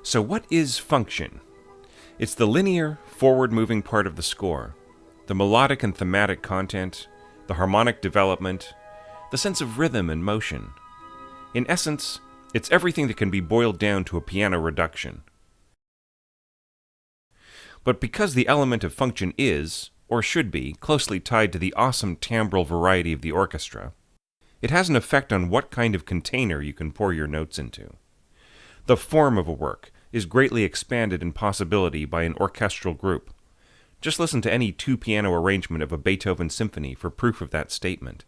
So what is function? It's the linear, forward-moving part of the score, the melodic and thematic content, the harmonic development, the sense of rhythm and motion. In essence, it's everything that can be boiled down to a piano reduction. But because the element of function is, or should be, closely tied to the awesome timbral variety of the orchestra, it has an effect on what kind of container you can pour your notes into. The form of a work is greatly expanded in possibility by an orchestral group. Just listen to any two-piano arrangement of a Beethoven symphony for proof of that statement.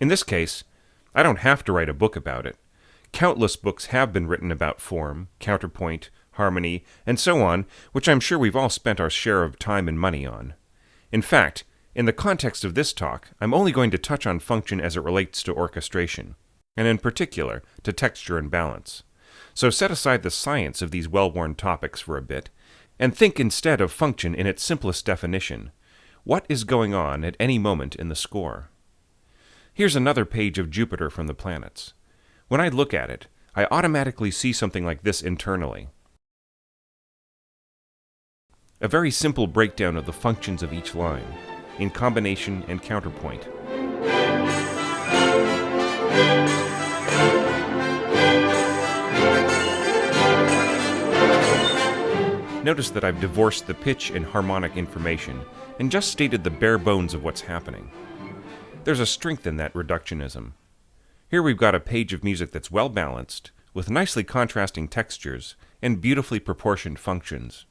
In this case, I don't have to write a book about it. Countless books have been written about form, counterpoint, harmony, and so on, which I'm sure we've all spent our share of time and money on. In fact, in the context of this talk, I'm only going to touch on function as it relates to orchestration, and in particular, to texture and balance. So set aside the science of these well-worn topics for a bit, and think instead of function in its simplest definition. What is going on at any moment in the score? Here's another page of Jupiter from the planets. When I look at it, I automatically see something like this internally. A very simple breakdown of the functions of each line, in combination and counterpoint. Notice that I've divorced the pitch and harmonic information, and just stated the bare bones of what's happening. There's a strength in that reductionism. Here we've got a page of music that's well balanced, with nicely contrasting textures and beautifully proportioned functions.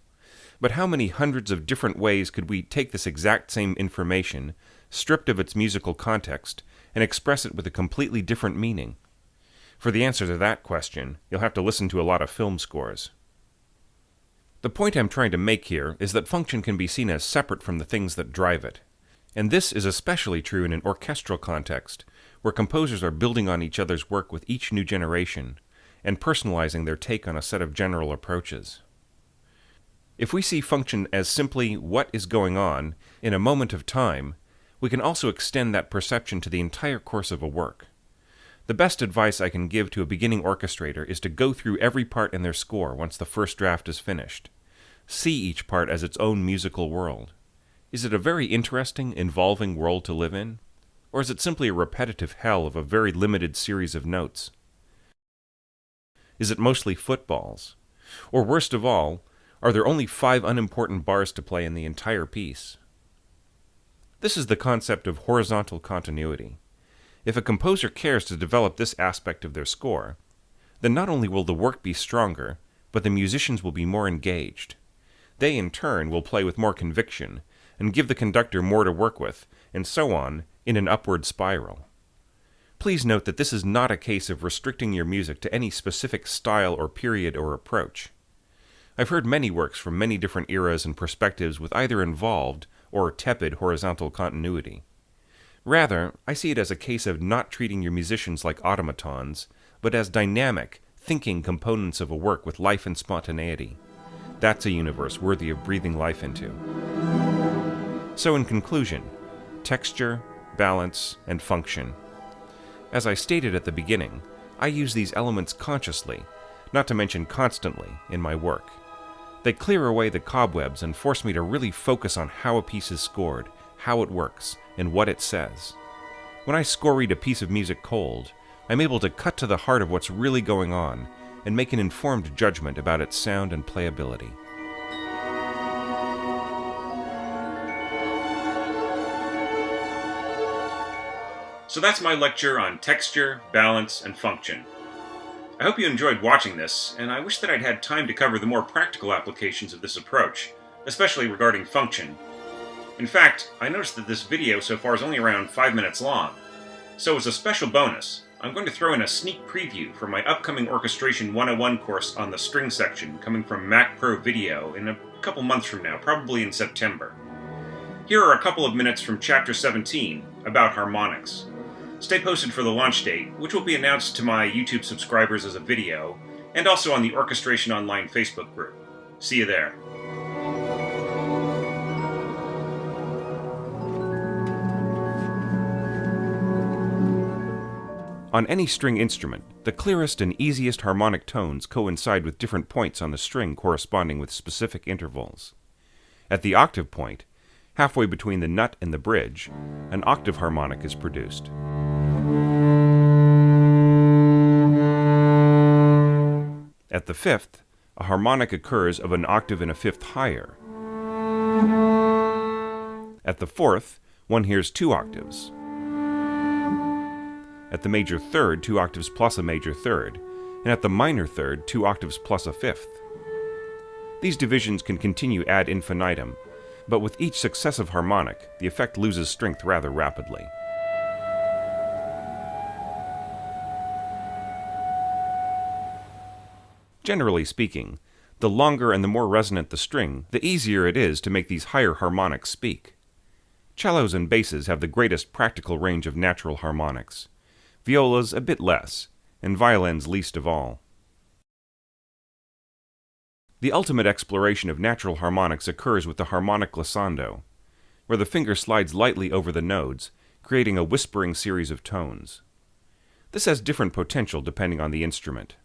But how many hundreds of different ways could we take this exact same information, stripped of its musical context, and express it with a completely different meaning? For the answer to that question, you'll have to listen to a lot of film scores. The point I'm trying to make here is that function can be seen as separate from the things that drive it. And this is especially true in an orchestral context, where composers are building on each other's work with each new generation, and personalizing their take on a set of general approaches. If we see function as simply what is going on in a moment of time, we can also extend that perception to the entire course of a work. The best advice I can give to a beginning orchestrator is to go through every part in their score once the first draft is finished. See each part as its own musical world. Is it a very interesting, involving world to live in? Or is it simply a repetitive hell of a very limited series of notes? Is it mostly footballs? Or worst of all, are there only 5 unimportant bars to play in the entire piece? This is the concept of horizontal continuity. If a composer cares to develop this aspect of their score, then not only will the work be stronger, but the musicians will be more engaged. They, in turn, will play with more conviction, and give the conductor more to work with, and so on, in an upward spiral. Please note that this is not a case of restricting your music to any specific style or period or approach. I've heard many works from many different eras and perspectives with either involved or tepid horizontal continuity. Rather, I see it as a case of not treating your musicians like automatons, but as dynamic, thinking components of a work with life and spontaneity. That's a universe worthy of breathing life into. So in conclusion, texture, balance, and function. As I stated at the beginning, I use these elements consciously, not to mention constantly, in my work. They clear away the cobwebs and force me to really focus on how a piece is scored, how it works, and what it says. When I score read a piece of music cold, I'm able to cut to the heart of what's really going on and make an informed judgment about its sound and playability. So that's my lecture on texture, balance, and function. I hope you enjoyed watching this, and I wish that I'd had time to cover the more practical applications of this approach, especially regarding function. In fact, I noticed that this video so far is only around 5 minutes long. So as a special bonus, I'm going to throw in a sneak preview for my upcoming Orchestration 101 course on the string section coming from MacProVideo in a couple months from now, probably in September. Here are a couple of minutes from Chapter 17 about harmonics. Stay posted for the launch date, which will be announced to my YouTube subscribers as a video, and also on the Orchestration Online Facebook group. See you there. On any string instrument, the clearest and easiest harmonic tones coincide with different points on the string corresponding with specific intervals. At the octave point, halfway between the nut and the bridge, an octave harmonic is produced. At the fifth, a harmonic occurs of an octave and a fifth higher. At the fourth, one hears 2 octaves. At the major third, 2 octaves plus a major third, and at the minor third, 2 octaves plus a fifth. These divisions can continue ad infinitum, but with each successive harmonic, the effect loses strength rather rapidly. Generally speaking, the longer and the more resonant the string, the easier it is to make these higher harmonics speak. Cellos and basses have the greatest practical range of natural harmonics. Violas a bit less, and violins least of all. The ultimate exploration of natural harmonics occurs with the harmonic glissando, where the finger slides lightly over the nodes, creating a whispering series of tones. This has different potential depending on the instrument.